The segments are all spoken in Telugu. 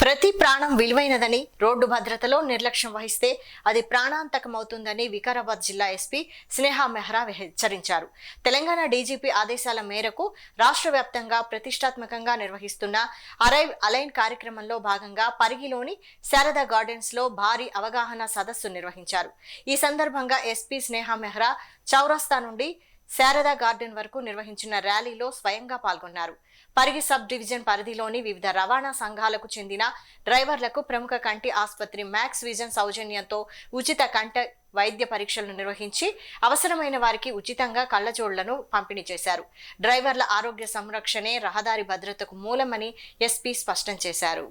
ప్రతి ప్రాణం విలువైనదని, రోడ్డు భద్రతలో నిర్లక్ష్యం వహిస్తే అది ప్రాణాంతకమవుతుందని వికారాబాద్ జిల్లా ఎస్పీ స్నేహా మెహ్రా హెచ్చరించారు. తెలంగాణ డీజీపీ ఆదేశాల మేరకు రాష్ట్ర వ్యాప్తంగా ప్రతిష్టాత్మకంగా నిర్వహిస్తున్న అరైవ్ అలైన్ కార్యక్రమంలో భాగంగా పరిగిలోని శారదా గార్డెన్స్ లో భారీ అవగాహన సదస్సు నిర్వహించారు. ఈ సందర్భంగా ఎస్పీ స్నేహా మెహ్రా చౌరస్తా నుండి శారదా గార్డెన్ వరకు నిర్వహించిన ర్యాలీలో స్వయంగా పాల్గొన్నారు. పరిగి సబ్ డివిజన్ పరిధిలోని వివిధ రవాణా సంఘాలకు చెందిన డ్రైవర్లకు ప్రముఖ కంటి ఆసుపత్రి మ్యాక్స్ విజన్ సౌజన్యంతో ఉచిత కంటి వైద్య పరీక్షలు నిర్వహించి అవసరమైన వారికి ఉచితంగా కళ్లజోళ్లను పంపిణీ చేశారు. డ్రైవర్ల ఆరోగ్య సంరక్షణే రహదారి భద్రతకు మూలమని ఎస్పీ స్పష్టం చేశారు.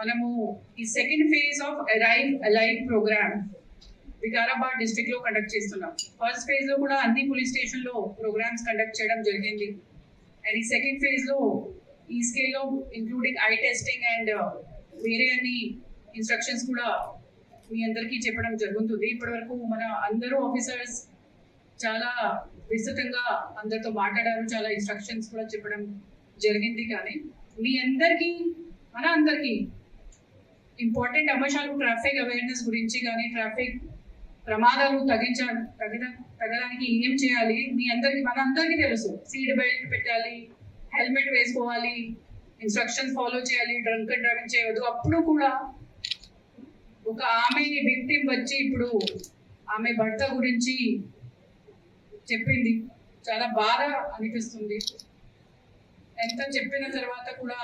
మనము ఈ second phase of arrive alive programme Vikarabad district లో కండక్ట్ చేస్తున్నాం. ఫస్ట్ ఫేజ్ లో కూడా అన్ని పోలీస్ స్టేషన్ లో ప్రోగ్రామ్స్ కండక్ట్ చేయడం జరిగింది. అండ్ ఈ సెకండ్ ఫేజ్ లో ఈ స్కేల్ లో ఇంక్లూడింగ్ ఐ టెస్టింగ్ అండ్ వేరే అన్ని ఇన్స్ట్రక్షన్స్ కూడా మీ అందరికీ చెప్పడం జరుగుతుంది. ఇప్పటి వరకు మన అందరూ ఆఫీసర్స్ చాలా విస్తృతంగా అందరితో మాట్లాడారు, చాలా ఇన్స్ట్రక్షన్స్ కూడా చెప్పడం జరిగింది. కానీ మీ అందరికీ మన అందరికీ ఇంపార్టెంట్ అంశాలు ట్రాఫిక్ అవేర్నెస్ గురించి కానీ ట్రాఫిక్ ప్రమాదాలు తగ్గడానికి ఏం చేయాలి మీ అందరికి మన అందరికీ తెలుసు. సీట్ బెల్ట్ పెట్టాలి, హెల్మెట్ వేసుకోవాలి, ఇన్స్ట్రక్షన్స్ ఫాలో చేయాలి, డ్రంక్ అండ్ డ్రైవింగ్ చేయవద్దు. అప్పుడు కూడా ఒక ఆమె విక్టిమ్ వచ్చి ఇప్పుడు ఆమె భర్త గురించి చెప్పింది. చాలా బాధ అనిపిస్తుంది. ఎంత చెప్పిన తర్వాత కూడా,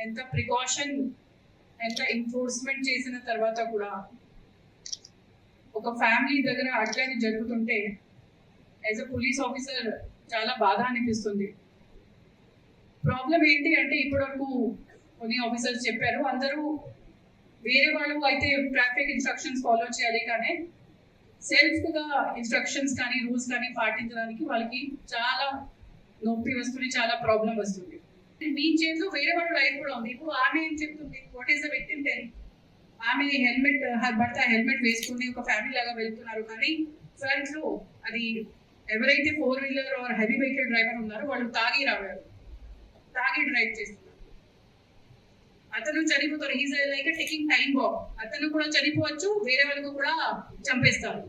ఎంత ప్రికాషన్, ఎంత ఎన్ఫోర్స్మెంట్ చేసిన తర్వాత కూడా ఒక ఫ్యామిలీ దగ్గర అట్లానే జరుగుతుంటే యాజ్ అ పోలీస్ ఆఫీసర్ చాలా బాధ అనిపిస్తుంది. ప్రాబ్లం ఏంటి అంటే ఇప్పటివరకు కొన్ని ఆఫీసర్స్ చెప్పారు, అందరూ వేరే వాళ్ళు అయితే ట్రాఫిక్ ఇన్స్ట్రక్షన్స్ ఫాలో చేయాలి, కానీ సెల్ఫ్గా ఇన్స్ట్రక్షన్స్ కానీ రూల్స్ కానీ పాటించడానికి వాళ్ళకి చాలా నొప్పి వస్తుంది, చాలా ప్రాబ్లం వస్తుంది. మీ చేతిలో వేరే వాళ్ళ లైఫ్ కూడా ఉంది. ఇప్పుడు ఆమె ఏం చెప్తుంది, what is the victim tell? ఆమె హెల్మెట్, భర్త హెల్మెట్ వేసుకుని ఒక ఫ్యామిలీ లాగా వెళ్తున్నారు, కానీ ఫ్రంట్ లో అది ఎవరైతే 4-వీలర్ ఆర్ హెవీ వెహికల్ డ్రైవర్ ఉన్నారో వాళ్ళు తాగి డ్రైవ్ చేస్తున్నారు. అతను చనిపోతారు. Is like ticking time bomb. అతను కూడా చనిపోవచ్చు, వేరే వాళ్ళకు కూడా చంపేస్తారు.